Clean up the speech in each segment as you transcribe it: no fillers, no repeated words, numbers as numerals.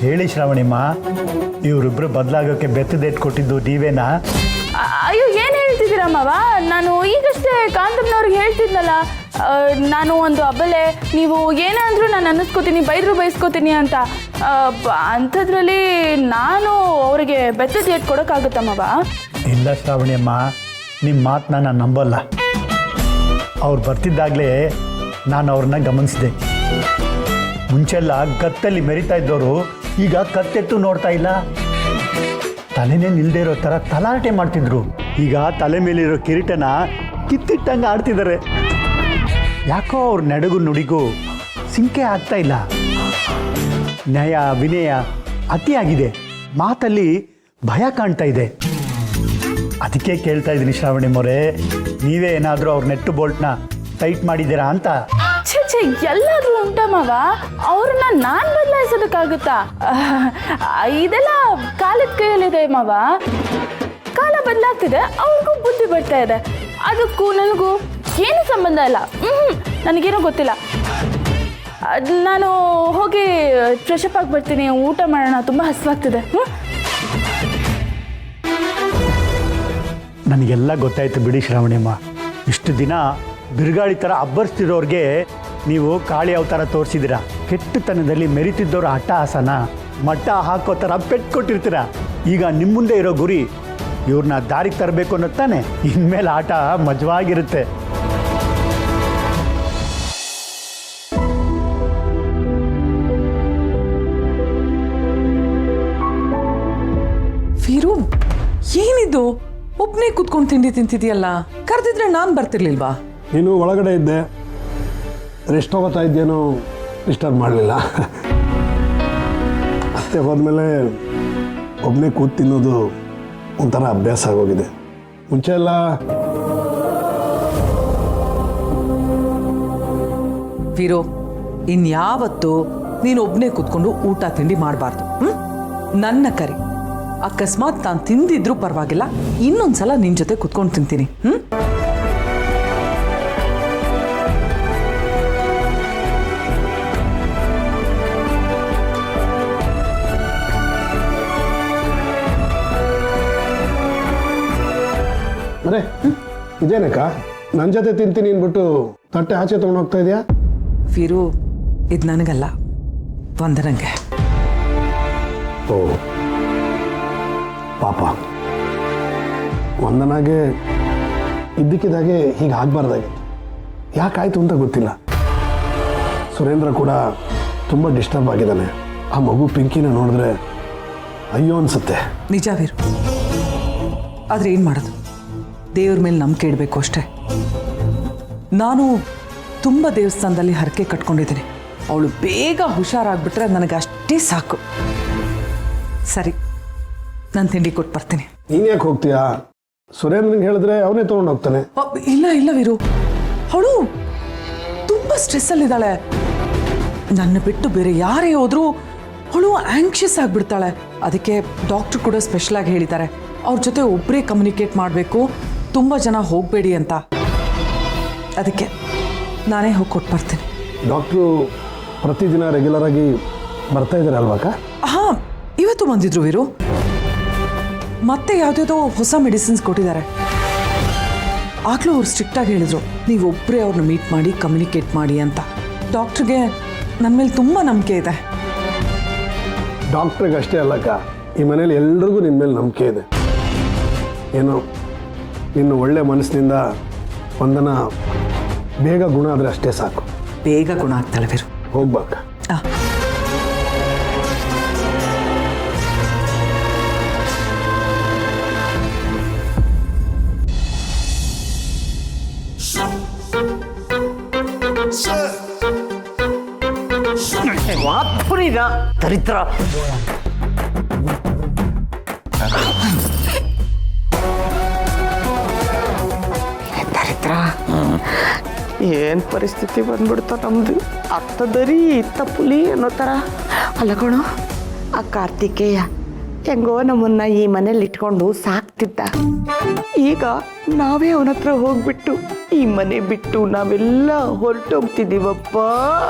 ಹೇಳಿ ಶ್ರಾವಣಿಮ್ಮ, ಇವರಿಬ್ರು ಬದಲಾಗೋಕ್ಕೆ ಬೆತ್ತದೇಟ್ ಕೊಟ್ಟಿದ್ದು ನೀವೇನಾ? ಅಯ್ಯೋ ಏನು ಹೇಳ್ತಿದ್ದೀರಾ ಮಾವ? ನಾನು ಈಗಷ್ಟೇ ಕಾಂತಮ್ಮನವ್ರಿಗೆ ಹೇಳ್ತಿದ್ನಲ್ಲ, ನಾನು ಒಂದು ಅಬ್ಬಲೆ, ನೀವು ಏನೇ ಅಂದರೂ ನಾನು ಅನ್ನಿಸ್ಕೋತೀನಿ, ಬೈದರೂ ಬೈಸ್ಕೋತೀನಿ ಅಂತ. ಅಂಥದ್ರಲ್ಲಿ ನಾನು ಅವರಿಗೆ ಬೆತ್ತದ ಏಟ್ ಕೊಡೋಕ್ಕಾಗುತ್ತಾ ಮಾವ? ಇಲ್ಲ ಶ್ರಾವಣಿಯಮ್ಮ, ನಿಮ್ಮ ಮಾತನ್ನ ನಾನು ನಂಬಲ್ಲ. ಅವ್ರು ಬರ್ತಿದ್ದಾಗಲೇ ನಾನು ಅವ್ರನ್ನ ಗಮನಿಸಿದೆ. ಮುಂಚೆಲ್ಲ ಗತ್ತಲ್ಲಿ ಮೆರಿತಾ ಇದ್ದವರು ಈಗ ಕತ್ತೆತ್ತು ನೋಡ್ತಾ ಇಲ್ಲ. ತಲೆನೇ ನಿಲ್ಲದೆ ಇರೋ ಥರ ತಲಾಟೆ ಮಾಡ್ತಿದ್ರು. ಈಗ ತಲೆ ಮೇಲಿರೋ ಕಿರೀಟನ ಕಿತ್ತಿಟ್ಟಂಗೆ ಆಡ್ತಿದ್ದಾರೆ. ಯಾಕೋ ಅವ್ರ ನಡುಗು ನುಡಿಗೂ ಸಿಂಕೆ ಆಗ್ತಾ ಇಲ್ಲ. ನ್ಯಾಯ ವಿನಯ ಅತಿಯಾಗಿದೆ, ಮಾತಲ್ಲಿ ಭಯ ಕಾಣ್ತಾ ಇದೆ. ಅದಕ್ಕೆ ಕೇಳ್ತಾ ಇದ್ದೀನಿ ಶ್ರಾವಣಿಮೋರೆ, ನೀವೇ ಏನಾದರೂ ಅವ್ರ ನೆಟ್ಟು ಬೋಲ್ಟ್ನ ಟೈಟ್ ಮಾಡಿದ್ದೀರಾ ಅಂತ? ಛೇ, ಎಲ್ಲಾದ್ರೂ ಉಂಟಾ ಮಾವ? ಅವ್ರನ್ನ ನಾನು ಬದಲಾಯಿಸೋದಕ್ಕಾಗುತ್ತಾ? ಇದೆಲ್ಲ ಕಾಲದ ಕೈಯಲ್ಲಿದೆ ಮಾವ. ಕಾಲ ಬದಲಾಗ್ತಿದೆ, ಅವ್ರಿಗೂ ಬುದ್ಧಿ ಬರ್ತಾ ಇದೆ. ಅದಕ್ಕೂ ನನಗೂ ಏನು ಸಂಬಂಧ ಇಲ್ಲ. ನನಗೇನೋ ಗೊತ್ತಿಲ್ಲ. ನಾನು ಹೋಗಿ ಫ್ರೆಶ್ ಅಪ್ ಆಗಿ ಬರ್ತೀನಿ, ಊಟ ಮಾಡೋಣ, ತುಂಬ ಹಸಿವಾಗ್ತಿದೆ. ನನಗೆಲ್ಲ ಗೊತ್ತಾಯ್ತು ಬಿಡಿ ಶ್ರಾವಣಿಯಮ್ಮ. ಇಷ್ಟು ದಿನ ಬಿರುಗಾಳಿ ಥರ ಅಬ್ಬರಿಸ್ತಿರೋರಿಗೆ ನೀವು ಕಾಳಿ ಅವತಾರ ತೋರಿಸಿದ್ದೀರ. ಕೆಟ್ಟತನದಲ್ಲಿ ಮೆರಿತಿದ್ದವ್ರ ಅಟ್ಟಹಾಸನ ಮಟ್ಟ ಹಾಕೋ ಥರ ಪೆಟ್ಟು ಕೊಟ್ಟಿರ್ತೀರ. ಈಗ ನಿಮ್ಮ ಮುಂದೆ ಇರೋ ಗುರಿ ಇವ್ರನ್ನ ದಾರಿಗೆ ತರಬೇಕು ಅನ್ನೋ ತಾನೆ. ಇನ್ಮೇಲೆ ಆಟ ಮಜವಾಗಿರುತ್ತೆ. ವೀರು, ಏನಿದು ಒಬ್ಬನೇ ಕೂತ್ಕೊಂಡು ತಿಂಡಿ ತಿಂತಿದೆಯಲ್ಲ? ಕರೆದಿದ್ರೆ ನಾನು ಬರ್ತಿರ್ಲಿಲ್ವಾ? ನೀನು ಒಳಗಡೆ ಇದ್ದೆ, ರೆಸ್ಟ್ ಹೋಗ್ತಾ ಇದ್ದೇನೋ, ಡಿಸ್ಟರ್ಬ್ ಮಾಡಲಿಲ್ಲ. ಅತ್ತೆ ಹೋದ್ಮೇಲೆ ಒಬ್ಬನೇ ಕೂತು ತಿನ್ನೋದು ಒಂಥರ ಅಭ್ಯಾಸ ಆಗೋಗಿದೆ. ಮುಂಚೆ ಎಲ್ಲ ವೀರು, ಇನ್ಯಾವತ್ತು ನೀನು ಒಬ್ಬನೇ ಕೂತ್ಕೊಂಡು ಊಟ ತಿಂಡಿ ಮಾಡಬಾರ್ದು. ನನ್ನ ಕರಿ. ಅಕಸ್ಮಾತ್ ನಾನು ತಿಂದಿದ್ರೂ ಪರವಾಗಿಲ್ಲ, ಇನ್ನೊಂದ್ಸಲ ನಿನ್ನ ಜೊತೆ ಕೂತ್ಕೊಂಡು ತಿಂತೀನಿ. ಅರೆ ಇದೇನಕ್ಕ, ನನ್ನ ಜೊತೆ ತಿಂತೀನಿ ಅಂದ್ಬಿಟ್ಟು ತಟ್ಟೆ ಆಚೆ ತೊಗೊಂಡು ಹೋಗ್ತಾ ಇದೆಯಾ? ವೀರು, ಇದು ನನಗಲ್ಲ, ವಂದನಂಗೆ. ಓ ಪಾಪ, ವಂದನಾಗೆ ಇದ್ದಕ್ಕಿದ್ದಾಗೆ ಹೀಗೆ ಆಗಬಾರ್ದಾಗಿತ್ತು. ಯಾಕಾಯ್ತು ಅಂತ ಗೊತ್ತಿಲ್ಲ. ಸುರೇಂದ್ರ ಕೂಡ ತುಂಬ ಡಿಸ್ಟರ್ಬ್ ಆಗಿದ್ದಾನೆ. ಆ ಮಗು ಪಿಂಕಿನ ನೋಡಿದ್ರೆ ಅಯ್ಯೋ ಅನ್ಸುತ್ತೆ. ನಿಜ ವೀರು, ಆದರೆ ಏನು ಮಾಡೋದು? ದೇವ್ರ ಮೇಲೆ ನಂಬಿಕೆ ಇಡಬೇಕು ಅಷ್ಟೇ. ನಾನು ತುಂಬ ದೇವಸ್ಥಾನದಲ್ಲಿ ಹರಕೆ ಕಟ್ಕೊಂಡಿದ್ದೀನಿ. ಅವಳು ಬೇಗ ಹುಷಾರಾಗ್ಬಿಟ್ರೆ ನನಗೆ ಅಷ್ಟೇ ಸಾಕು. ಸರಿ, ನಾನು ತಿಂಡಿ ಕೊಟ್ಟು ಬರ್ತೀನಿ. ನೀನು ಯಾಕೆ ಹೋಗ್ತೀಯಾ? ಸುರೇಂದ್ರನಿಗೆ ಹೇಳಿದ್ರೆ ಅವನೇ ತೊಗೊಂಡು ಹೋಗ್ತಾನೆ. ಇಲ್ಲ ವೀರು, ಅವಳು ತುಂಬ ಸ್ಟ್ರೆಸ್ಸಲ್ಲಿದ್ದಾಳೆ. ನನ್ನ ಬಿಟ್ಟು ಬೇರೆ ಯಾರೇ ಹೋದ್ರೂ ಅವಳು ಆಂಕ್ಷಿಯಸ್ ಆಗಿಬಿಡ್ತಾಳೆ. ಅದಕ್ಕೆ ಡಾಕ್ಟ್ರು ಕೂಡ ಸ್ಪೆಷಲಾಗಿ ಹೇಳಿದ್ದಾರೆ, ಅವ್ರ ಜೊತೆ ಒಬ್ಬರೇ ಕಮ್ಯುನಿಕೇಟ್ ಮಾಡಬೇಕು, ತುಂಬ ಜನ ಹೋಗಬೇಡಿ ಅಂತ. ಅದಕ್ಕೆ ನಾನೇ ಹೋಗಿ ಕೊಟ್ಟು ಬರ್ತೀನಿ. ಡಾಕ್ಟ್ರು ಪ್ರತಿದಿನ ರೆಗ್ಯುಲರ್ ಆಗಿ ಬರ್ತಾ ಇದ್ದಾರೆ ಅಲ್ವಾಕ? ಹಾಂ, ಇವತ್ತು ಬಂದಿದ್ರು ವೀರು. ಮತ್ತೆ ಯಾವುದ್ಯಾವುದೋ ಹೊಸ ಮೆಡಿಸಿನ್ಸ್ ಕೊಟ್ಟಿದ್ದಾರೆ. ಆಗಲೂ ಅವ್ರು ಸ್ಟ್ರಿಕ್ಟಾಗಿ ಹೇಳಿದ್ರು, ನೀವು ಒಬ್ಬರೇ ಅವ್ರನ್ನ ಮೀಟ್ ಮಾಡಿ ಕಮ್ಯುನಿಕೇಟ್ ಮಾಡಿ ಅಂತ. ಡಾಕ್ಟ್ರಿಗೆ ನನ್ನ ಮೇಲೆ ತುಂಬ ನಂಬಿಕೆ ಇದೆ. ಡಾಕ್ಟ್ರಿಗೆ ಅಷ್ಟೇ ಅಲ್ಲಕ್ಕ, ಈ ಮನೇಲಿ ಎಲ್ರಿಗೂ ನಿನ್ನ ಮೇಲೆ ನಂಬಿಕೆ ಇದೆ. ಏನೋ ನಿನ್ನ ಒಳ್ಳೆ ಮನಸ್ಸಿನಿಂದ ವಂದನ ಬೇಗ ಗುಣ ಆದರೆ ಅಷ್ಟೇ ಸಾಕು. ಬೇಗ ಗುಣ ಆಗ್ತಾಳೆ ವೀರು. ಹೋಗ್ಬಾಕ. ಮಾತ್ಪುರಿಗ ದರಿದ್ರ. ದರಿದ್ರ ಏನು ಪರಿಸ್ಥಿತಿ ಬಂದ್ಬಿಡ್ತ ನಮ್ದು. ಅತ್ತ ದರಿ ಇತ್ತ ಪುಲಿ ಅನ್ನೋ ಥರ. ಅಲ್ಲಗೋಣ, ಆ ಕಾರ್ತಿಕೇಯ ಹೆಂಗೋ ನಮ್ಮನ್ನ ಈ ಮನೇಲಿ ಇಟ್ಕೊಂಡು ಸಾಕ್ತಿದ್ದ. ಈಗ ನಾವೇ ಅವನ ಹತ್ರ ಹೋಗ್ಬಿಟ್ಟು ಈ ಮನೆ ಬಿಟ್ಟು ನಾವೆಲ್ಲ ಹೊರಟೋಗ್ತಿದ್ದೀವಪ್ಪ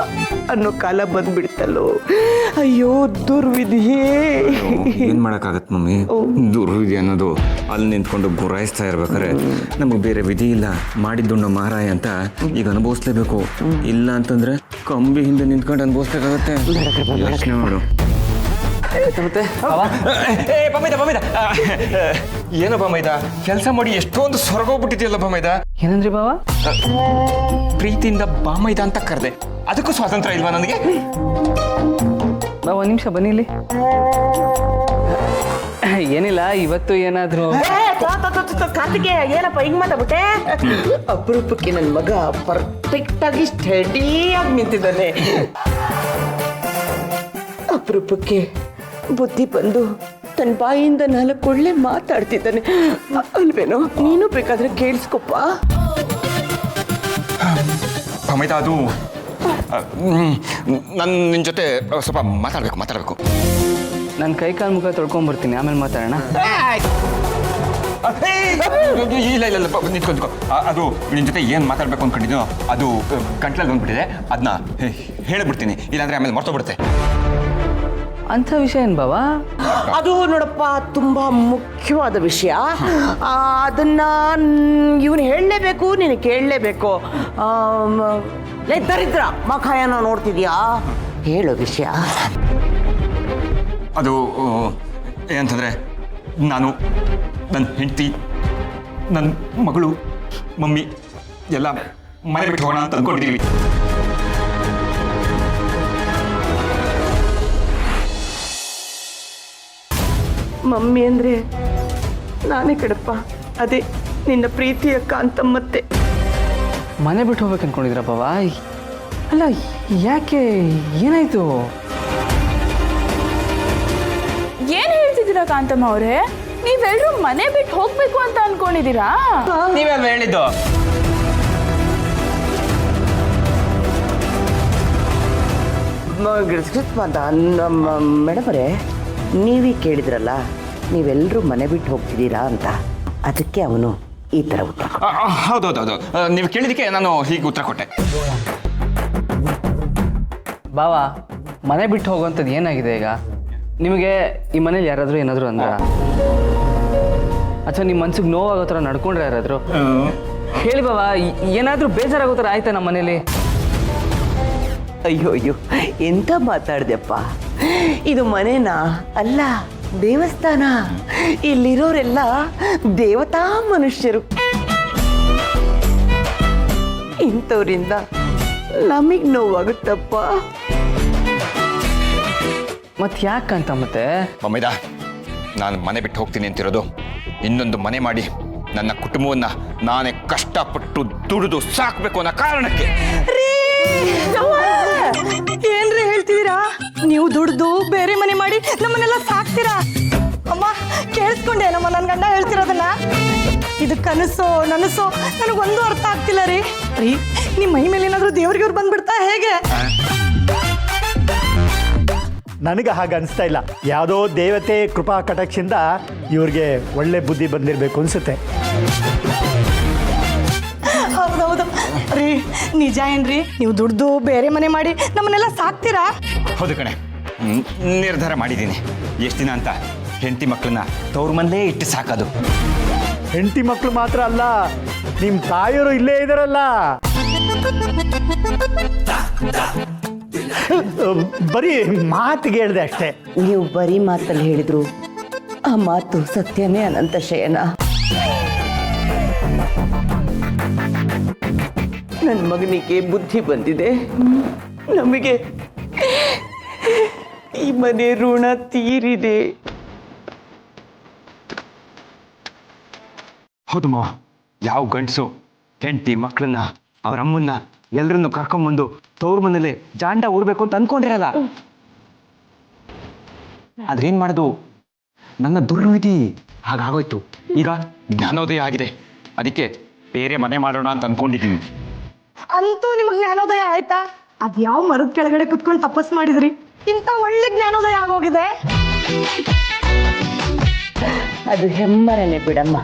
ಅನ್ನೋ ಕಾಲ ಬಂದ್ಬಿಡ್ತಲ್ಲೋ. ಅಯ್ಯೋ ದುರ್ವಿಧಿಯೇ. ಏನ್ ಮಾಡಕ್ಕಾಗತ್ತೆ ಮಮ್ಮಿ, ದುರ್ವಿಧಿ ಅನ್ನೋದು ಅಲ್ಲಿ ನಿಂತ್ಕೊಂಡು ಗುರಾಯಿಸ್ತಾ ಇರ್ಬೇಕಾರೆ ನಮಗೆ ಬೇರೆ ವಿಧಿ ಇಲ್ಲ. ಮಾಡಿದ್ದುಣ್ಣ ಮಾರಾಯ ಅಂತ ಈಗ ಅನುಭವಿಸ್ಲೇಬೇಕು. ಇಲ್ಲ ಅಂತಂದ್ರೆ ಕಂಬಿ ಹಿಂದೆ ನಿಂತ್ಕೊಂಡು ಅನುಭವಿಸ್ಬೇಕಾಗತ್ತೆ. ಯೋಚನೆ ಮಾಡು. ಮತ್ತೆ ಏನಪ್ಪ ಮೈದ, ಕೆಲಸ ಮಾಡಿ ಎಷ್ಟೊಂದು ಸೊರಗೋಗ್ಬಿಟ್ಟಿದೆಯಲ್ಲ ಮೈದ. ಏನಂದ್ರಿ ಬಾವ? ಪ್ರೀತಿಯಿಂದ ಬಾಮೈದ ಅಂತ ಕರೆದೆ, ಅದಕ್ಕೂ ಸ್ವಾತಂತ್ರ್ಯ ಇಲ್ವಾ ನನಗೆ? ಬಾವ ಒಂದು ನಿಮಿಷ ಬನ್ನಿಲಿ. ಏನಿಲ್ಲ, ಇವತ್ತು ಏನಾದ್ರು ಕಾರ್ತಿಕೇಯ ಏನಪ್ಪ ಹಿಂಗ್ ಮಾತಾಡ್ಬಿಟ್ಟೆ? ಅಪರೂಪಕ್ಕೆ ನನ್ನ ಮಗ ಪರ್ಫೆಕ್ಟ್ ಆಗಿ ಸ್ಟಡಿಯಾಗಿ ನಿಂತಿದ್ದಾನೆ. ಅಪರೂಪಕ್ಕೆ ಬುದ್ಧಿ ಬಂದು ತನ್ನ ಬಾಯಿಯಿಂದ 4 ಒಳ್ಳೆ ಮಾತಾಡ್ತಿದ್ದಾನೆ ಅಲ್ವೇನೋ? ನೀನು ಬೇಕಾದ್ರೆ ಕೇಳಿಸ್ಕೊಪ್ಪ. ಮೈದ, ಅದು ನಿನ್ನ ಜೊತೆ ಸ್ವಲ್ಪ ಮಾತಾಡ್ಬೇಕು. ನನ್ನ ಕೈ ಕಾಲು ಮುಖ ತೊಳ್ಕೊಂಡ್ಬರ್ತೀನಿ, ಆಮೇಲೆ ಮಾತಾಡೋಣ. ಇಲ್ಲ ನಿಂತ್ಕೊಂಡ್ಕೊ. ಅದು ನಿನ್ನ ಜೊತೆ ಏನು ಮಾತಾಡ್ಬೇಕು ಅನ್ಕೊಂಡಿದ್ನೋ ಅದು ಗಂಟ್ಲಲ್ಲಿ ಬಂದ್ಬಿಟ್ಟಿದೆ. ಅದನ್ನ ಹೇಳಿಬಿಡ್ತೀನಿ, ಇಲ್ಲಾಂದ್ರೆ ಆಮೇಲೆ ಮರ್ತೋಗ್ಬಿಡುತ್ತೆ. ಅಂಥ ವಿಷಯ ಏನು ಬಾವ? ಅದು ನೋಡಪ್ಪ ತುಂಬಾ ಮುಖ್ಯವಾದ ವಿಷಯ. ಅದನ್ನ ಇವನು ಹೇಳಲೇಬೇಕು, ನೀನು ಕೇಳಲೇಬೇಕು. ದರಿದ್ರ ಮಖಾಯನ ನೋಡ್ತಿದ್ಯಾ? ಹೇಳೋ ವಿಷಯ ಅದು ಏನಂತಂದ್ರೆ, ನಾನು ನನ್ನ ಹೆಂಡತಿ, ನನ್ನ ಮಗಳು, ಮಮ್ಮಿ ಎಲ್ಲ ಮನೆ ಬಿಟ್ಟು ಹೋಗೋಣ ಅಂತ ಅಂದ್ಕೊಂಡಿದ್ದೀವಿ. ಮಮ್ಮಿ ಅಂದ್ರೆ ನಾನೇ ಕಡಪ್ಪ, ಅದೇ ನಿನ್ನ ಪ್ರೀತಿಯ ಕಾಂತಮ್ಮತ್ತೆ. ಮನೆ ಬಿಟ್ಟು ಹೋಗ್ಬೇಕು ಅನ್ಕೊಂಡಿದ್ರ ಬಾವ? ಅಲ್ಲ, ಯಾಕೆ, ಏನಾಯ್ತು? ಏನ್ ಹೇಳ್ತಿದ್ದೀರಾ ಕಾಂತಮ್ಮ ಅವ್ರೆ? ನೀವೆಲ್ರೂ ಮನೆ ಬಿಟ್ಟು ಹೋಗ್ಬೇಕು ಅಂತ ಅನ್ಕೊಂಡಿದ್ದೀರಾ? ನೀವೆಲ್ಲ ಹೇಳಿದ್ದು ಮೇಡಮ್ ಅವರೇ, ನೀವೇ ಕೇಳಿದ್ರಲ್ಲ ನೀವೆಲ್ಲರೂ ಮನೆ ಬಿಟ್ಟು ಹೋಗ್ತಿದ್ದೀರಾ ಅಂತ, ಅದಕ್ಕೆ ಅವನು ಈ ಥರ ಉತ್ತರ. ಹೌದೌದೌದು, ನೀವು ಕೇಳಿದಕ್ಕೆ ನಾನು ಹೀಗೆ ಉತ್ತರ ಕೊಟ್ಟೆ. ಬಾವ, ಮನೆ ಬಿಟ್ಟು ಹೋಗುವಂಥದ್ದು ಏನಾಗಿದೆ ಈಗ? ನಿಮಗೆ ಈ ಮನೇಲಿ ಯಾರಾದರೂ ಏನಾದರೂ ಅಂದ್ರ, ಅಥವಾ ನಿಮ್ಮ ಮನ್ಸಿಗೆ ನೋವಾಗೋ ಥರ ನಡ್ಕೊಂಡ್ರೆ ಯಾರಾದರೂ ಹೇಳಿ ಬಾವ. ಏನಾದರೂ ಬೇಜಾರಾಗೋ ಥರ ಆಯ್ತಾ ನಮ್ಮ ಮನೇಲಿ? ಅಯ್ಯೋ ಅಯ್ಯೋ, ಎಂತ ಮಾತಾಡ್ದೆಪ್ಪ. ಇದು ಮನೆನಾ? ಅಲ್ಲ, ದೇವಸ್ಥಾನ. ಇಲ್ಲಿರೋರೆಲ್ಲ ದೇವತಾ ಮನುಷ್ಯರು. ಇಂಥವ್ರಿಂದ ನಮಗೆ ನೋವಾಗುತ್ತಪ್ಪ. ಮತ್ತೆ ಯಾಕಂತ ಮತ್ತೆ? ಮಮ್ಮೈದ, ನಾನು ಮನೆ ಬಿಟ್ಟು ಹೋಗ್ತೀನಿ ಅಂತಿರೋದು ಇನ್ನೊಂದು ಮನೆ ಮಾಡಿ ನನ್ನ ಕುಟುಂಬವನ್ನ ನಾನೇ ಕಷ್ಟಪಟ್ಟು ದುಡಿದು ಸಾಕ್ಬೇಕು ಅನ್ನೋ ಕಾರಣಕ್ಕೆ. ಏನ್ರಿ ಹೇಳ್ತಿದ್ದೀರಾ? ನೀವು ದುಡ್ದು ಬೇರೆ ಮನೆ ಮಾಡಿ ನಮ್ಮನ್ನೆಲ್ಲ ಸಾಕ್ತೀರಾ? ಅಮ್ಮ, ಕೇಳಿಸ್ಕೊಂಡೆ ನಮ್ಮ ನನ್ನ ಗಂಡ ಹೇಳ್ತಿರೋದನ್ನ? ಇದು ಕನಸೋ ನನಸೋ ನನಗೊಂದು ಅರ್ಥ ಆಗ್ತಿಲ್ಲ ರೀ. ನಿಮ್ಮ ಮೈ ಮೇಲೆ ಏನಾದರೂ ದೇವ್ರಿಗೆ ಬಂದ್ಬಿಡ್ತಾ ಹೇಗೆ? ನನಗೆ ಹಾಗೆ ಅನಿಸ್ತಾ ಇಲ್ಲ. ಯಾವುದೋ ದೇವತೆ ಕೃಪಾ ಕಟಾಕ್ಷದಿಂದ ಇವ್ರಿಗೆ ಒಳ್ಳೆ ಬುದ್ಧಿ ಬಂದಿರಬೇಕು ಅನ್ಸುತ್ತೆ. ಹೌದೌದು ರೀ, ನಿಜ ಏನ್ರಿ? ನೀವು ದುಡ್ದು ಬೇರೆ ಮನೆ ಮಾಡಿ ನಮ್ಮನ್ನೆಲ್ಲ ಸಾಕ್ತೀರಾ? ಹೌದು ಕಣೆ, ನಿರ್ಧಾರ ಮಾಡಿದ್ದೀನಿ. ಎಷ್ಟು ದಿನ ಅಂತ ಹೆಂಡತಿ ಮಕ್ಕಳನ್ನ ತವ್ರ ಮನೇಲೇ ಇಟ್ಟು ಸಾಕೋದು. ಹೆಂಡತಿ ಮಕ್ಕಳು ಮಾತ್ರ ಅಲ್ಲ, ನಿಮ್ಮ ತಾಯಿಯವರು ಇಲ್ಲೇ ಇದಾರಲ್ಲ. ಬರೀ ಮಾತಿಗೆ ಹೇಳಿದೆ ಅಷ್ಟೇ. ನೀವು ಬರೀ ಮಾತಲ್ಲಿ ಹೇಳಿದ್ರು ಆ ಮಾತು ಸತ್ಯನೇ ಅನಂತ ಶಯನ. ನನ್ನ ಮಗನಿಗೆ ಬುದ್ಧಿ ಬಂದಿದೆ. ನಮಗೆ ಈ ಮನೆ ಋಣ ತೀರಿದೆ. ಹೌದು ಮಾವ, ಯಾವ ಗಂಡಸು ಹೆಂಡತಿ ಮಕ್ಕಳನ್ನ ಅವ್ರ ಅಮ್ಮನ್ನ ಎಲ್ಲರನ್ನು ಕರ್ಕೊಂಬಂದು ತವ್ರ ಮನೇಲೆ ಜಾಂಡ ಊರ್ಬೇಕು ಅಂತ ಅನ್ಕೊಂಡಿರಲ್ಲ. ಆದ್ರೇನ್ ಮಾಡೋದು, ನನ್ನ ದುರ್ವಿಧಿ ಹಾಗಾಗೋಯ್ತು. ಈಗ ಜ್ಞಾನೋದಯ ಆಗಿದೆ, ಅದಕ್ಕೆ ಬೇರೆ ಮನೆ ಮಾಡೋಣ ಅಂತ ಅನ್ಕೊಂಡಿದ್ದೀನಿ. ಅಂತೂ ನಿಮಗೆ ಜ್ಞಾನೋದಯ ಆಯ್ತಾ? ಅದ್ ಯಾವ ಮರದ ಕೆಳಗಡೆ ಕುತ್ಕೊಂಡು ತಪಸ್ ಮಾಡಿದ್ರಿ? ಇಂಥ ಒಳ್ಳೆ ಜ್ಞಾನೋದಯ ಆಗೋಗಿದೆ. ಅದು ಹೆಮ್ಮರನೆ ಬಿಡಮ್ಮ.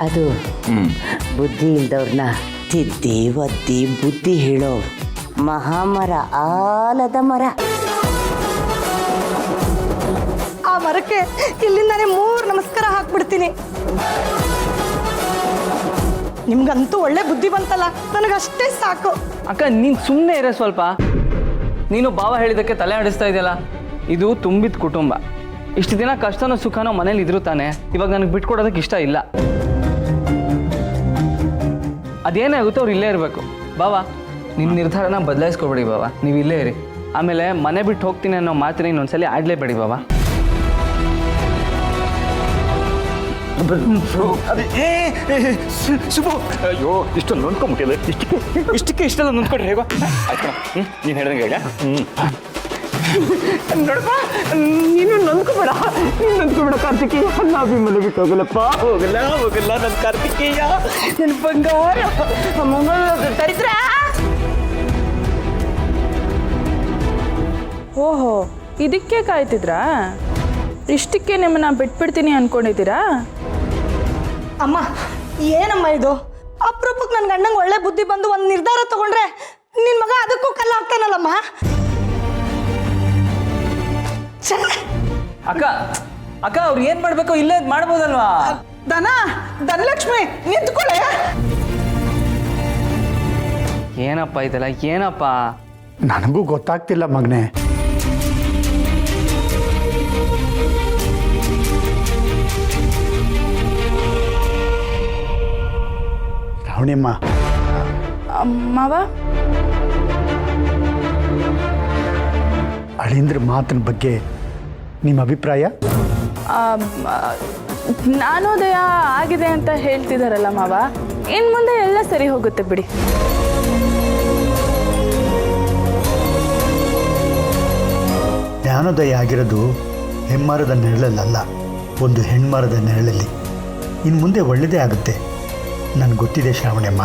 ಅದು ಬುದ್ಧಿ ಇಲ್ದವ್ರನ್ನ ತಿದ್ದಿ ಒದ್ದಿ ಬುದ್ಧಿ ಹೇಳೋ ಮಹಾಮರ, ಆಲದ ಮರ. ಆ ಮರಕ್ಕೆ ಇಲ್ಲಿಂದಾನೆ 3 ನಮಸ್ಕಾರ ಹಾಕ್ಬಿಡ್ತೀನಿ. ನಿಮ್ಗಂತೂ ಒಳ್ಳೆ ಬುದ್ಧಿ ಬಂತಲ್ಲ, ನನಗಷ್ಟೇ ಸಾಕು. ಅಕ್ಕ ನೀನು ಸುಮ್ಮನೆ ಇರೋ ಸ್ವಲ್ಪ. ನೀನು ಭಾವ ಹೇಳಿದ್ದಕ್ಕೆ ತಲೆ ಆಡಿಸ್ತಾ ಇದೆಯಲ್ಲ. ಇದು ತುಂಬಿದ ಕುಟುಂಬ. ಇಷ್ಟು ದಿನ ಕಷ್ಟನೋ ಸುಖನೋ ಮನೇಲಿ ಇದ್ರು ತಾನೆ. ಇವಾಗ ನನಗೆ ಬಿಟ್ಕೊಡೋದಕ್ಕೆ ಇಷ್ಟ ಇಲ್ಲ. ಅದೇನೇ ಆಗುತ್ತೋ ಅವ್ರು ಇಲ್ಲೇ ಇರಬೇಕು. ಭಾವ ನಿನ್ನ ನಿರ್ಧಾರನ ಬದಲಾಯಿಸ್ಕೊಬೇಡಿ ಭಾವ, ನೀವು ಇಲ್ಲೇ ಇರಿ. ಆಮೇಲೆ ಮನೆ ಬಿಟ್ಟು ಹೋಗ್ತೀನಿ ಅನ್ನೋ ಮಾತಿನ ಇನ್ನೊಂದ್ಸಲಿ ಆಡಲೇಬೇಡಿ ಭಾವ. ಶುಭು, ಅಯ್ಯೋ ಇಷ್ಟೊಂದು ನೊಂದ್ಕೊಂಬಿಟ್ಟಿಲ್ಲ. ಇಷ್ಟೆಲ್ಲ ನೊಂದ್ಕೊಂಡ್ರೆ ಹೇಗೋ. ಆಯ್ತು ನೀನು ಹೇಳ್ದಂಗೆ ಹೇಳ. ನೋಡಪ್ಪ, ನೀನು ನೊಂದ್ಕೊಬೇಡ, ನೀನು ನೊಂದ್ಕೊಬೇಡ ಕಾರ್ತಿಕೇಯ. ನಾವೇ ಮನೆ ಬಿಟ್ಟು ಹೋಗಲ್ಲಪ್ಪ, ಹೋಗಲ್ಲ ನನ್ನ ಕಾರ್ತಿಕೇಯ, ನನ್ನ ಬಂಗಾರ. ದರಿದ್ರ. ಓಹೋ, ಇದಕ್ಕೆ ಕಾಯ್ತಿದ್ರಾ? ಇಷ್ಟಕ್ಕೆ ನಿಮ್ಮನ್ನ ಬಿಟ್ಬಿಡ್ತೀನಿ ಅನ್ಕೊಂಡಿದ್ದೀರಾ? ಅಮ್ಮ, ಏನಮ್ಮ ಇದು? ಅಪರೂಪಕ್ಕೆ ನನ್ನ ಗಂಡಂಗೆ ಒಳ್ಳೆ ಬುದ್ಧಿ ಬಂದು ಒಂದು ನಿರ್ಧಾರ ತಗೊಂಡ್ರೆ ನಿನ್ನ ಮಗ ಅದಕ್ಕೂ ಕಲ್ಲ ಹಾಕ್ತಾನಲ್ಲಮ್ಮ. ಅಕ್ಕ ಅಕ್ಕ ಅವ್ರು ಏನ್ ಮಾಡ್ಬೇಕು ಇಲ್ಲೇ ಮಾಡ್ಬೋದಲ್ವಾ? ಧನಲಕ್ಷ್ಮಿ ನಿಂತ್ಕೊಳ್ಳೆ. ಏನಪ್ಪ ಇದೆಲ್ಲ, ಏನಪ್ಪ? ನನಗೂ ಗೊತ್ತಾಗ್ತಿಲ್ಲ ಮಗನೇ. ರಾವಣಿಯಮ್ಮ, ಮಾವ, ಅಳಿಂದ್ರ ಮಾತಿನ ಬಗ್ಗೆ ನಿಮ್ಮ ಅಭಿಪ್ರಾಯ? ಜ್ಞಾನೋದಯ ಆಗಿದೆ ಅಂತ ಹೇಳ್ತಿದಾರಲ್ಲ ಮಾವ, ಇನ್ನು ಮುಂದೆ ಎಲ್ಲ ಸರಿ ಹೋಗುತ್ತೆ ಬಿಡಿ. ಜ್ಞಾನೋದಯ ಆಗಿರೋದು ಹೆಮ್ಮರದ ನೆರಳಲ್ಲ, ಒಂದು ಹೆಣ್ಮರದ ನೆರಳಲ್ಲಿ. ಇನ್ನು ಮುಂದೆ ಒಳ್ಳೆಯದೇ ಆಗುತ್ತೆ, ನನಗೆ ಗೊತ್ತಿದೆ ಶ್ರಾವಣಮ್ಮ.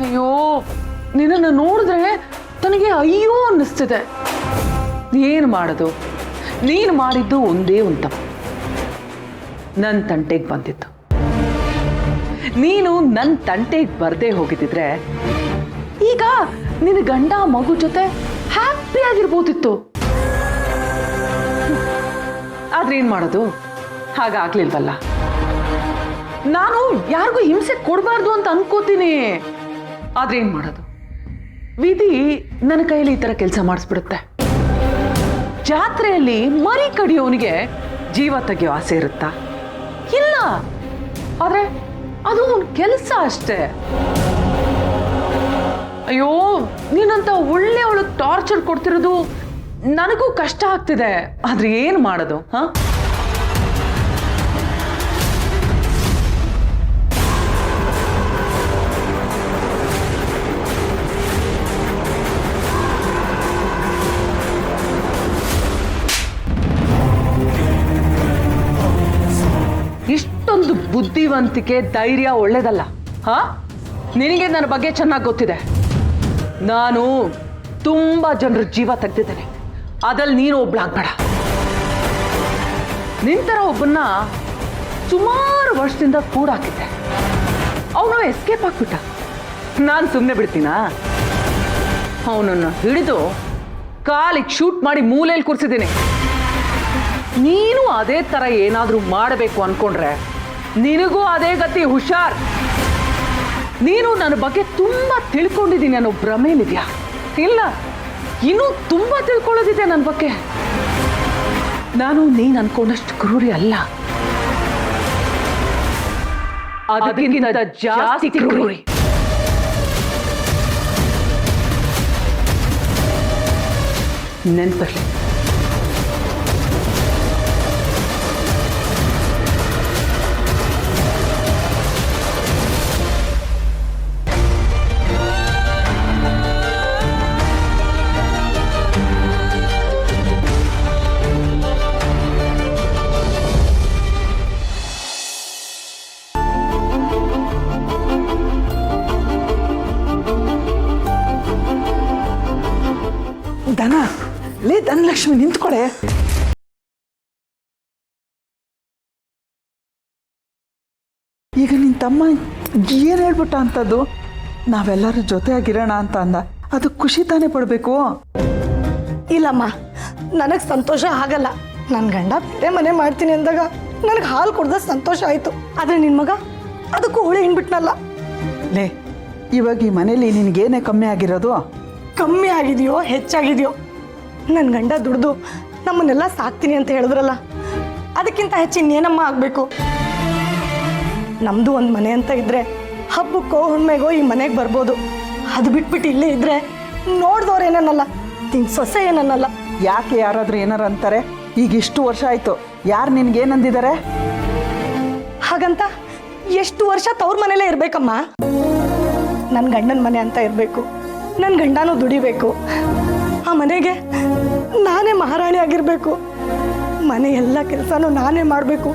ಅಯ್ಯೋ, ನಿನ್ನನ್ನು ನೋಡಿದ್ರೆ ನನಗೆ ಅಯ್ಯೋ ಅನ್ನಿಸ್ತಿದೆ. ಏನು ಮಾಡೋದು? ನೀನು ಮಾಡಿದ್ದು ಒಂದೇ ಒಂದು ತಪ್ಪು. ನನ್ನ ತಂಟೆಗೆ ಬಂದಿತ್ತು. ನೀನು ನನ್ನ ತಂಟೆಗೆ ಬರದೇ ಹೋಗಿದ್ದಿದ್ರೆ ಈಗ ನಿನ್ನ ಗಂಡ ಮಗು ಜೊತೆ ಹ್ಯಾಪಿ ಆಗಿರ್ಬೋದಿತ್ತು. ಆದ್ರೆ ಏನ್ ಮಾಡೋದು? ಹಾಗಾಗ್ಲಿಲ್ವಲ್ಲ. ನಾನು ಯಾರಿಗೂ ಹಿಂಸೆ ಕೊಡಬಾರ್ದು ಅಂತ ಅನ್ಕೋತೀನಿ. ಆದ್ರೆ ಏನ್ ಮಾಡೋದು? ವಿಧಿ ನನ್ನ ಕೈಯಲ್ಲಿ ಈ ತರ ಕೆಲಸ ಮಾಡಿಸ್ಬಿಡುತ್ತೆ. ಜಾತ್ರೆಯಲ್ಲಿ ಮರಿ ಕಡಿಯೋನಿಗೆ ಜೀವ ತೆಗೆಯೋ ಆಸೆ ಇರುತ್ತಾ? ಇಲ್ಲ. ಆದ್ರೆ ಅದು ಒಂದು ಕೆಲಸ ಅಷ್ಟೇ. ಅಯ್ಯೋ, ನೀನಂತ ಒಳ್ಳೆಯವಳು ಟಾರ್ಚರ್ ಕೊಡ್ತಿರೋದು ನನಗೂ ಕಷ್ಟ ಆಗ್ತಿದೆ. ಆದ್ರೆ ಏನ್ ಮಾಡೋದು? ಹ, ಇಷ್ಟೊಂದು ಬುದ್ಧಿವಂತಿಕೆ, ಧೈರ್ಯ ಒಳ್ಳೇದಲ್ಲ. ಹಾ, ನಿನಗೆ ನನ್ನ ಬಗ್ಗೆ ಚೆನ್ನಾಗಿ ಗೊತ್ತಿದೆ. ನಾನು ತುಂಬಾ ಜನರ ಜೀವ ತೆಗೆದಿದ್ದೇನೆ. ಅದ್ರಲ್ಲಿ ನೀನು ಒಬ್ಳಾಗ್ಬೇಡ. ನಿಂತರ ಒಬ್ಬನ್ನ ಸುಮಾರು ವರ್ಷದಿಂದ ಕೂಡಾಕಿದ್ದೆ. ಅವನು ಎಸ್ಕೇಪ್ ಆಗ್ಬಿಟ್ಟ. ನಾನು ಸುಮ್ಮನೆ ಬಿಡ್ತೀನಾ? ಅವನನ್ನು ಹಿಡಿದು ಕಾಲಿಗೆ ಶೂಟ್ ಮಾಡಿ ಮೂಲೆಯಲ್ಲಿ ಕೂರಿಸಿದ್ದೀನಿ. ನೀನು ಅದೇ ತರ ಏನಾದ್ರೂ ಮಾಡಬೇಕು ಅನ್ಕೊಂಡ್ರೆ ನಿನಗೂ ಅದೇ ಗತಿ. ಹುಷಾರ್. ನೀನು ನನ್ನ ಬಗ್ಗೆ ತುಂಬಾ ತಿಳ್ಕೊಂಡಿದ್ದೀನಿ ಅನ್ನೋ ಭ್ರಮೇಲಿದ್ಯಾ? ಇಲ್ಲ, ಇನ್ನೂ ತುಂಬಾ ತಿಳ್ಕೊಳ್ಳೋದಿದೆ ನನ್ನ ಬಗ್ಗೆ. ನಾನು ನೀನ್ ಅನ್ಕೊಂಡಷ್ಟು ಕ್ರೂರಿ ಅಲ್ಲ, ಅದಕ್ಕಿಂತ ಜಾಸ್ತಿ ಕ್ರೂರಿ. ನೆನ್ಪರ್ಲಿ. ದನ ಲೇ ಧನಲಕ್ಷ್ಮಿ ನಿಂತ್ಕೊಳೆ. ಈಗ ನಿನ್ನ ತಮ್ಮ ಏನು ಹೇಳ್ಬಿಟ್ಟ ಅಂತದ್ದು? ನಾವೆಲ್ಲರೂ ಜೊತೆಯಾಗಿರೋಣ ಅಂತ ಅಂದ. ಅದು ಖುಷಿ ತಾನೇ ಪಡಬೇಕು. ಇಲ್ಲಮ್ಮ, ನನಗೆ ಸಂತೋಷ ಆಗಲ್ಲ. ನನ್ನ ಗಂಡ ಬೇರೆ ಮನೆ ಮಾಡ್ತೀನಿ ಅಂದಾಗ ನನಗೆ ಹಾಲು ಕುಡ್ದ ಸಂತೋಷ ಆಯಿತು. ಆದರೆ ನಿನ್ನ ಮಗ ಅದಕ್ಕೂ ಹುಳಿ ಹಿಂಡ್ಬಿಟ್ನಲ್ಲ. ಲೇ, ಇವಾಗ ಈ ಮನೇಲಿ ನಿನಗೇನೇ ಕಮ್ಮಿ ಆಗಿರೋದು? ಕಮ್ಮಿ ಆಗಿದೆಯೋ ಹೆಚ್ಚಾಗಿದೆಯೋ, ನನ್ನ ಗಂಡ ದುಡ್ದು ನಮ್ಮನ್ನೆಲ್ಲ ಸಾಕ್ತೀನಿ ಅಂತ ಹೇಳಿದ್ರಲ್ಲ, ಅದಕ್ಕಿಂತ ಹೆಚ್ಚು ಇನ್ನೇನಮ್ಮ ಆಗಬೇಕು? ನಮ್ಮದು ಒಂದು ಮನೆ ಅಂತ ಇದ್ದರೆ ಹಬ್ಬಕ್ಕೋ ಹುಣ್ಮೆಗೋ ಈ ಮನೆಗೆ ಬರ್ಬೋದು. ಅದು ಬಿಟ್ಬಿಟ್ಟು ಇಲ್ಲೇ ಇದ್ದರೆ ನೋಡ್ದವ್ರು ಏನನ್ನಲ್ಲ, ನಿನ್ನ ಸೊಸೆ ಏನನ್ನಲ್ಲ. ಯಾಕೆ ಯಾರಾದರೂ ಏನಾರ ಅಂತಾರೆ? ಈಗ ಇಷ್ಟು ವರ್ಷ ಆಯಿತು, ಯಾರು ನಿನ್ಗೇನಂದಿದ್ದಾರೆ? ಹಾಗಂತ ಎಷ್ಟು ವರ್ಷ ತವ್ರ ಮನೇಲೇ ಇರಬೇಕಮ್ಮ? ನನ್ನ ಗಂಡನ ಮನೆ ಅಂತ ಇರಬೇಕು, ನನ್ನ ಗಂಡನೂ ದುಡಿಬೇಕು, ಆ ಮನೆಗೆ ನಾನೇ ಮಹಾರಾಣಿ ಆಗಿರಬೇಕು, ಮನೆ ಎಲ್ಲ ಕೆಲಸನೂ ನಾನೇ ಮಾಡಬೇಕು,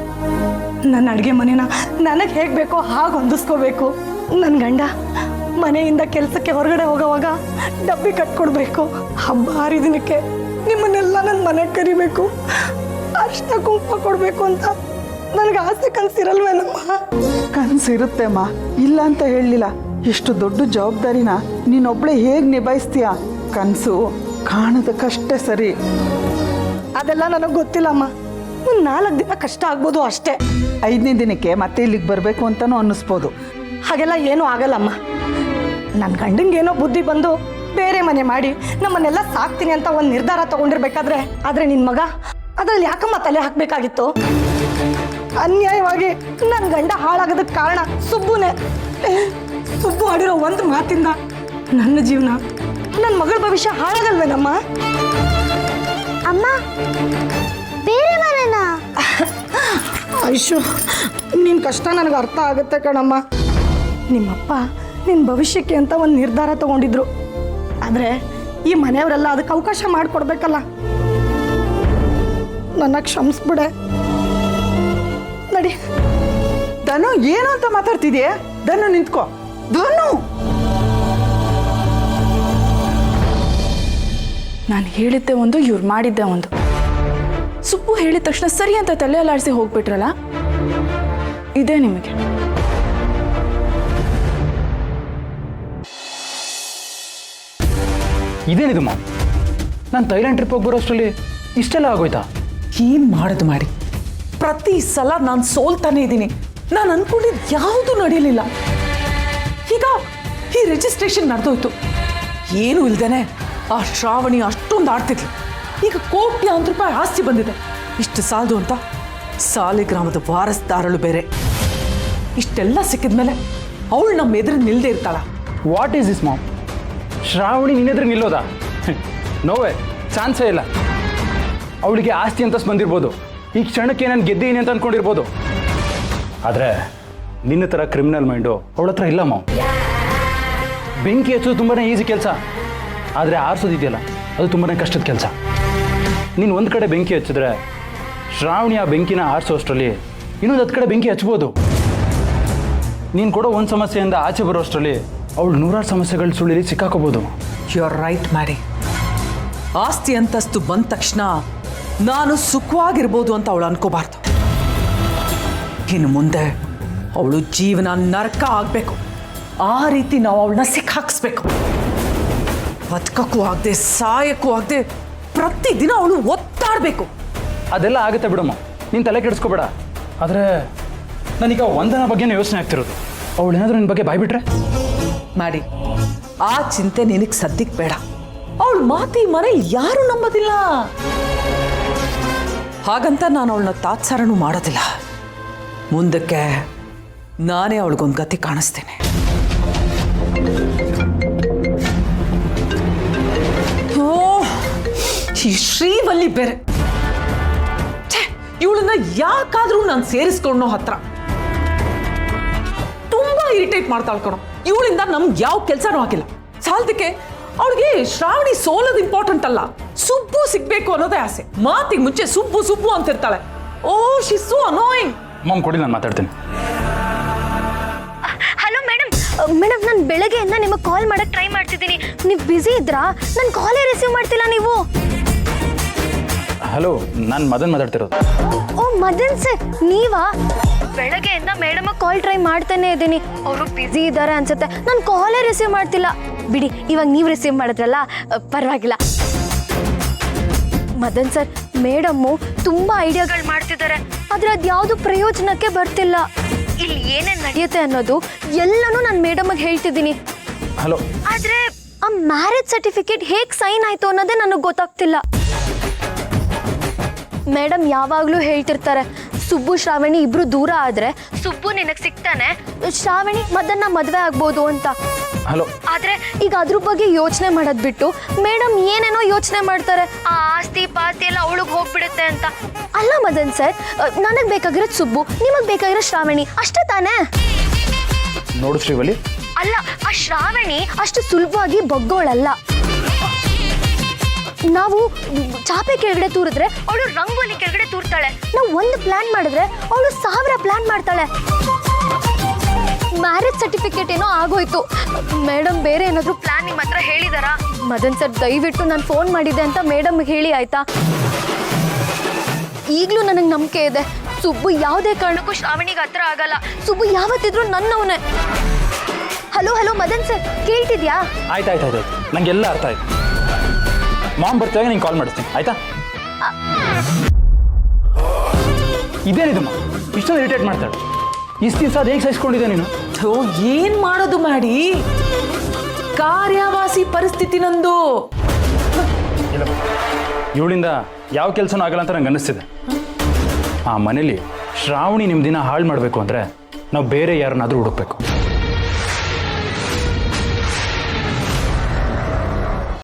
ನನ್ನ ಅಡುಗೆ ಮನೇನ ನನಗೆ ಹೇಗೆ ಬೇಕೋ ಹಾಗೆ ಹೊಂದಿಸ್ಕೋಬೇಕು. ನನ್ನ ಗಂಡ ಮನೆಯಿಂದ ಕೆಲಸಕ್ಕೆ ಹೊರಗಡೆ ಹೋಗೋವಾಗ ಡಬ್ಬಿ ಕಟ್ಕೊಡ್ಬೇಕು. ಹಬ್ಬ ಹರಿದಿನಕ್ಕೆ ನಿಮ್ಮನ್ನೆಲ್ಲ ನನ್ನ ಮನೆಗೆ ಕರಿಬೇಕು, ಅರ್ಶಿನ ಕುಂಕುಮ ಕೊಡಬೇಕು ಅಂತ ನನಗೆ ಆಸೆ ಕನಸಿರಲ್ವೇನಮ್ಮ? ಕನಸಿರುತ್ತೆ ಅಮ್ಮ, ಇಲ್ಲ ಅಂತ ಹೇಳಲಿಲ್ಲ. ಇಷ್ಟು ದೊಡ್ಡ ಜವಾಬ್ದಾರಿನ ನೀನೊಬ್ಳೆ ಹೇಗೆ ನಿಭಾಯಿಸ್ತೀಯ? ಕನಸು ಕಾಣೋದಕ್ಕಷ್ಟೇ ಸರಿ. ಅದೆಲ್ಲ ನನಗೆ ಗೊತ್ತಿಲ್ಲಮ್ಮ. ಒಂದು 4 ದಿನ ಕಷ್ಟ ಆಗ್ಬೋದು ಅಷ್ಟೇ. 5ನೇ ದಿನಕ್ಕೆ ಮತ್ತೆ ಇಲ್ಲಿಗೆ ಬರಬೇಕು ಅಂತಲೂ ಅನ್ನಿಸ್ಬೋದು. ಹಾಗೆಲ್ಲ ಏನೂ ಆಗಲ್ಲಮ್ಮ. ನನ್ನ ಗಂಡಂಗೇನೋ ಬುದ್ಧಿ ಬಂದು ಬೇರೆ ಮನೆ ಮಾಡಿ ನಮ್ಮನ್ನೆಲ್ಲ ಸಾಕ್ತೀನಿ ಅಂತ ಒಂದು ನಿರ್ಧಾರ ತಗೊಂಡಿರ್ಬೇಕಾದ್ರೆ, ಆದರೆ ನಿನ್ನ ಮಗ ಅದ್ರಲ್ಲಿ ಯಾಕಮ್ಮ ತಲೆ ಹಾಕಬೇಕಾಗಿತ್ತು? ಅನ್ಯಾಯವಾಗಿ ನನ್ನ ಗಂಡ ಹಾಳಾಗೋದಕ್ಕೆ ಕಾರಣ ಸುಬ್ಬುನೇ. ಸುಬ್ಬು ಆಡಿರೋ ಒಂದು ಮಾತಿಂದ ನನ್ನ ಜೀವನ, ನನ್ನ ಮಗಳ ಭವಿಷ್ಯ ಹಾಳಾಗಲ್ವೇನಮ್ಮ? ಅಮ್ಮ, ಬೇರೆ ಮನೆನಾ? ಐಶು, ನಿನ್ನ ಕಷ್ಟ ನನಗೆ ಅರ್ಥ ಆಗುತ್ತೆ ಕಣಮ್ಮ. ನಿಮ್ಮಪ್ಪ ನಿನ್ನ ಭವಿಷ್ಯಕ್ಕೆ ಅಂತ ಒಂದು ನಿರ್ಧಾರ ತಗೊಂಡಿದ್ರು, ಆದರೆ ಈ ಮನೆಯವರೆಲ್ಲ ಅದಕ್ಕೆ ಅವಕಾಶ ಮಾಡಿಕೊಡ್ಬೇಕಲ್ಲ. ನನ್ನ ಕ್ಷಮಿಸ್ಬಿಡೆ. ನಡಿ. ಧನು, ಏನು ಅಂತ ಮಾತಾಡ್ತಿದ್ಯಾ? ಧನು ನಿಂತ್ಕೋ. ಧನು, ನಾನು ಹೇಳಿದ್ದೆ ಒಂದು, ಇವ್ರು ಮಾಡಿದ್ದೆ ಒಂದು. ಸುಬ್ಬು ಹೇಳಿದ ತಕ್ಷಣ ಸರಿ ಅಂತ ತಲೆ ಅಲ್ಲಾಡಿಸಿ ಹೋಗ್ಬಿಟ್ರಲ್ಲ, ಇದೇ ನಿಮಗೆ. ಇದೇನಿದು ಮಾಮ್? ನಾನು ಥೈಲ್ಯಾಂಡ್ ಟ್ರಿಪ್ ಹೋಗಿ ಬರೋಷ್ಟರಲ್ಲಿ ಇಷ್ಟೆಲ್ಲ ಆಗೋಯ್ತಾ? ಏನು ಮಾಡೋದು ಮಾಡಿ? ಪ್ರತಿ ಸಲ ನಾನು ಸೋಲ್ತಾನೆ ಇದ್ದೀನಿ. ನಾನು ಅನ್ಕೊಂಡಿದ್ದು ಯಾವುದೂ ನಡೀಲಿಲ್ಲ. ಈಗ ಈ ರಿಜಿಸ್ಟ್ರೇಷನ್ ನಡೆದೋಯ್ತು. ಏನೂ ಇಲ್ದೇನೆ ಆ ಶ್ರಾವಣಿ ಅಷ್ಟೊಂದು ಆಡ್ತಿದ್ಲು. ಈಗ ಕೋಟ್ಯಾಂತರ ರೂಪಾಯಿ ಆಸ್ತಿ ಬಂದಿದೆ. ಇಷ್ಟು ಸಾಲದು ಅಂತ ಸಾಲಿಗ್ರಾಮದ ವಾರಸ್ದಾರಳು ಬೇರೆ. ಇಷ್ಟೆಲ್ಲ ಸಿಕ್ಕಿದ್ಮೇಲೆ ಅವಳು ನಮ್ಮ ಎದುರು ನಿಲ್ಲದೆ ಇರ್ತಾಳ? What is this mom? Shravani ನಿನ್ನೆದ್ರೆ ನಿಲ್ಲೋದಾ? ನೋವೇ, ಚಾನ್ಸೇ ಇಲ್ಲ. ಅವಳಿಗೆ ಆಸ್ತಿ ಅಂತ ಬಂದಿರ್ಬೋದು, ಈ ಕ್ಷಣಕ್ಕೆ ನಾನು ಗೆದ್ದೀನಿ ಅಂತ ಅಂದ್ಕೊಂಡಿರ್ಬೋದು. ಆದರೆ ನಿನ್ನ ಥರ ಕ್ರಿಮಿನಲ್ ಮೈಂಡು ಅವಳ ಹತ್ರ ಇಲ್ಲ ಮಾಮ್. ಬೆಂಕಿ ಹಚ್ಚೋದು ತುಂಬಾ ಈಸಿ ಕೆಲಸ, ಆದರೆ ಆರಿಸೋದಿದೆಯಲ್ಲ ಅದು ತುಂಬಾ ಕಷ್ಟದ ಕೆಲಸ. ನೀನು ಒಂದು ಕಡೆ ಬೆಂಕಿ ಹಚ್ಚಿದ್ರೆ ಶ್ರಾವಣಿ ಆ ಬೆಂಕಿನ ಆರಿಸೋಷ್ಟರಲ್ಲಿ ಇನ್ನೊಂದು 10 ಕಡೆ ಬೆಂಕಿ ಹಚ್ಬೋದು. ನೀನು ಕೊಡೋ ಒಂದು ಸಮಸ್ಯೆಯಿಂದ ಆಚೆ ಬರೋಷ್ಟರಲ್ಲಿ ಅವಳು 100 ಸಮಸ್ಯೆಗಳು ಸುಳಿಲಿ ಸಿಕ್ಕಾಕೋಬೋದು. You are right Mary. ಆಸ್ತಿ ಅಂತಸ್ತು ಬಂದ ತಕ್ಷಣ ನಾನು ಸುಖವಾಗಿರ್ಬೋದು ಅಂತ ಅವಳು ಅನ್ಕೋಬಾರ್ದು. ಇನ್ನು ಮುಂದೆ ಅವಳು ಜೀವನ ನರಕ ಆಗಬೇಕು. ಆ ರೀತಿ ನಾವು ಅವಳನ್ನ ಸಿಕ್ಕಾಕ್ಸ್ಬೇಕು. ಬದುಕಕ್ಕೂ ಆಗದೆ ಸಾಯಕ್ಕೂ ಆಗದೆ ಪ್ರತಿದಿನ ಅವಳು ಒತ್ತಾಡಬೇಕು. ಅದೆಲ್ಲ ಆಗುತ್ತೆ ಬಿಡಮ್ಮ, ನೀನು ತಲೆ ಕೆಡಿಸ್ಕೋಬೇಡ. ಆದರೆ ನನಗೆ ವಂದನ ಬಗ್ಗೆನೇ ಯೋಚನೆ ಆಗ್ತಿರೋದು. ಅವಳು ಏನಾದರೂ ನಿನ್ನ ಬಗ್ಗೆ ಬಾಯ್ಬಿಟ್ರೆ ಮಾಡಿ. ಆ ಚಿಂತೆ ನಿನಗೆ ಸದ್ಯಕ್ಕೆ ಬೇಡ. ಅವಳು ಮಾತಿ ಮನೇಲಿ ಯಾರು ನಂಬೋದಿಲ್ಲ. ಹಾಗಂತ ನಾನು ಅವಳನ್ನ ತಾತ್ಸಾರನೂ ಮಾಡೋದಿಲ್ಲ. ಮುಂದಕ್ಕೆ ನಾನೇ ಅವಳಿಗೊಂದು ಗತಿ ಕಾಣಿಸ್ತೇನೆ. ಓ, ಈ ಶ್ರೀವಲ್ಲಿ ಬೇರೆ. ಇವಳನ್ನ ಯಾಕಾದ್ರೂ ನಾನು ಸೇರಿಸ್ಕೊಂಡೋ ಹತ್ರ ತುಂಬಾ ಇರಿಟೇಟ್ ಮಾಡ್ತಾಳ್ ಕಣೋ. ಇವಳಿಂದ ನಮ್ಗೆ ಯಾವ ಕೆಲಸನೂ ಆಗಿಲ್ಲ. ಸಾಲದಕ್ಕೆ ಅವಳಿಗೆ ಶ್ರಾವಣಿ ಸೋಲೋದು ಇಂಪಾರ್ಟೆಂಟ್ ಅಲ್ಲ, ಸುಬ್ಬು ಸಿಗ್ಬೇಕು ಅನ್ನೋದೇ ಆಸೆ. ಮಾತಿಗೆ ಮುಂಚೆ ಸುಬ್ಬು ಸುಬ್ಬು ಅಂತಿರ್ತಾಳೆ. ಓ, ಶಿ ಸೋ ಅನಾಯಿಂಗ್. ಮಾಮ್ ಕೊಡಿ, ನಾನು ಮಾತಾಡ್ತೀನಿ. ಹಲೋ ಮೇಡಮ್, ನಾನು ಬೆಳಗ್ಗೆಯಿಂದ ನಿಮಗೆ ಕಾಲ್ ಮಾಡಕ್ಕೆ ಟ್ರೈ ಮಾಡ್ತಿದ್ದೀನಿ. ನೀವು ಬ್ಯುಸಿ ಇದ್ರಾ? ನನ್ನ ಕಾಲೇ ರಿಸೀವ್ ಮಾಡ್ತಿಲ್ಲ ನೀವು. ಹಲೋ, ನಾನು ಮದನ್ ಮಾತಾಡ್ತಿರೋದು. ಓ ಮದನ್ ಸರ್, ನೀವಾ? ಬೆಳಗ್ಗೆಯಿಂದ ಮೇಡಮ್ ಕಾಲ್ ಟ್ರೈ ಮಾಡ್ತಾನೆ ಇದ್ದೀನಿ. ಅವರು ಬ್ಯುಸಿ ಇದ್ದಾರೆ ಅನ್ಸುತ್ತೆ, ನಾನು ಕಾಲೇ ರಿಸೀವ್ ಮಾಡ್ತಿಲ್ಲ. ಬಿಡಿ, ಇವಾಗ ನೀವು ರಿಸೀವ್ ಮಾಡಿದ್ರಲ್ಲ, ಪರವಾಗಿಲ್ಲ. ಮದನ್ ಸರ್, ಮೇಡಮ್ಮು ತುಂಬಾ ಐಡಿಯಾಗಳು ಮಾಡ್ತಿದ್ದಾರೆ, ಆದ್ರೆ ಅದ್ಯಾವುದು ಪ್ರಯೋಜನಕ್ಕೆ ಬರ್ತಿಲ್ಲ. ಇಲ್ಲಿ ಏನೇನು ನಡೆಯುತ್ತೆ ಅನ್ನೋದು ಎಲ್ಲನೂ ನಾನು ಮೇಡಮ್ಗೆ ಹೇಳ್ತಿದ್ದೀನಿ. ಹಲೋ, ಆದ್ರೆ ಆ ಮ್ಯಾರೇಜ್ ಸರ್ಟಿಫಿಕೇಟ್ ಹೇಗೆ ಸೈನ್ ಆಯ್ತು ಅನ್ನೋದೇ ನನಗೆ ಗೊತ್ತಾಗ್ತಿಲ್ಲ. ಮೇಡಮ್ ಯಾವಾಗಲೂ ಹೇಳ್ತಿರ್ತಾರೆ, ಸುಬ್ಬು ಶ್ರಾವಣಿ ಇಬ್ರು ದೂರ ಆದ್ರೆ ಸುಬ್ಬು ನಿನಗೆ ಸಿಗ್ತಾನೆ, ಶ್ರಾವಣಿ ಮದನ್ನ ಮದುವೆ ಆಗ್ಬೋದು ಅಂತ. ಹಲೋ, ಆದ್ರೆ ಈಗ ಅದ್ರ ಬಗ್ಗೆ ಯೋಚನೆ ಮಾಡೋದ್ ಬಿಟ್ಟು ಮೇಡಮ್ ಏನೇನೋ ಯೋಚನೆ ಮಾಡ್ತಾರೆ. ಆ ಆಸ್ತಿ ಪಾಸ್ತಿ ಎಲ್ಲ ಅವಳಿಗೆ ಹೋಗ್ಬಿಡುತ್ತೆ ಅಂತ. ಅಲ್ಲ ಮದನ್ ಸರ್, ನನಗ್ ಬೇಕಾಗಿರೋದು ಸುಬ್ಬು, ನಿಮಗ್ ಬೇಕಾಗಿರೋ ಶ್ರಾವಣಿ, ಅಷ್ಟೇ ತಾನೇ? ನೋಡು ಶ್ರೀವಲ್ಲಿ, ಅಲ್ಲ, ಆ ಶ್ರಾವಣಿ ಅಷ್ಟು ಸುಲಭವಾಗಿ ಬಗ್ಗೋಳಲ್ಲ. ನಾವು ಚಾಪೆ ಕೆಳಗಡೆ ತೂರಿದ್ರೆ ಅವಳು ರಂಗೋಲಿ ಕೆಳಗಡೆ ತೂರ್ತಾಳೆ. ನಾವು ಒಂದು ಪ್ಲಾನ್ ಮಾಡಿದ್ರೆ ಅವಳು 1000 ಪ್ಲಾನ್ ಮಾಡ್ತಾಳೆ. ಮ್ಯಾರೇಜ್ ಸರ್ಟಿಫಿಕೇಟ್ ಏನೋ ಆಗೋಯ್ತು. ಮೇಡಮ್ ಬೇರೆ ಏನಾದರೂ ಪ್ಲಾನ್ ನಿಮ್ಮ ಹತ್ರ ಹೇಳಿದಾರಾ? ಮದನ್ ಸರ್, ದಯವಿಟ್ಟು ನಾನು ಫೋನ್ ಮಾಡಿದ್ದೆ ಅಂತ ಮೇಡಮ್ಗೆ ಹೇಳಿ ಆಯ್ತಾ? ಈಗಲೂ ನನಗೆ ನಂಬಿಕೆ ಇದೆ, ಸುಬ್ಬು ಯಾವುದೇ ಕಾರಣಕ್ಕೂ ಶ್ರಾವಣಿಗೆ ಹತ್ರ ಆಗಲ್ಲ. ಸುಬ್ಬು ಯಾವತ್ತಿದ್ರು ನನ್ನವನೇ. ಹಲೋ ಹಲೋ ಮದನ್ ಸರ್, ಕೇಳ್ತಿದ್ಯಾ? ಆಯ್ತು, ನಂಗೆಲ್ಲ ಅರ್ಥ ಆಯ್ತು. ಮಾಮ್ ಬರ್ತಾಗ ನೀನು ಕಾಲ್ ಮಾಡಿಸ್ತೀನಿ, ಆಯ್ತಾ? ಇದೇನಿದಮ್ಮ ಇಷ್ಟೊಂದು ಇರಿಟೇಟ್ ಮಾಡ್ತಾಳೆ? ಇಷ್ಟು ದಿವಸ ಅದು ಹೇಗೆ ಸಹಿಸ್ಕೊಂಡಿದ್ದೆ ನೀನು? ಏನ್ ಮಾಡೋದು ಮಾಡಿ, ಕಾರ್ಯವಾಸಿ ಪರಿಸ್ಥಿತಿ ನಂದು. ಇಲ್ಲ, ಇವಳಿಂದ ಯಾವ ಕೆಲಸನೂ ಆಗಲ್ಲ ಅಂತ ನಂಗೆ ಅನ್ನಿಸ್ತಿದೆ. ಆ ಮನೇಲಿ ಶ್ರಾವಣಿ ನಿಮ್ಮ ದಿನ ಹಾಳು ಮಾಡಬೇಕು ಅಂದರೆ ನಾವು ಬೇರೆ ಯಾರನ್ನಾದರೂ ಹುಡುಕ್ಬೇಕು.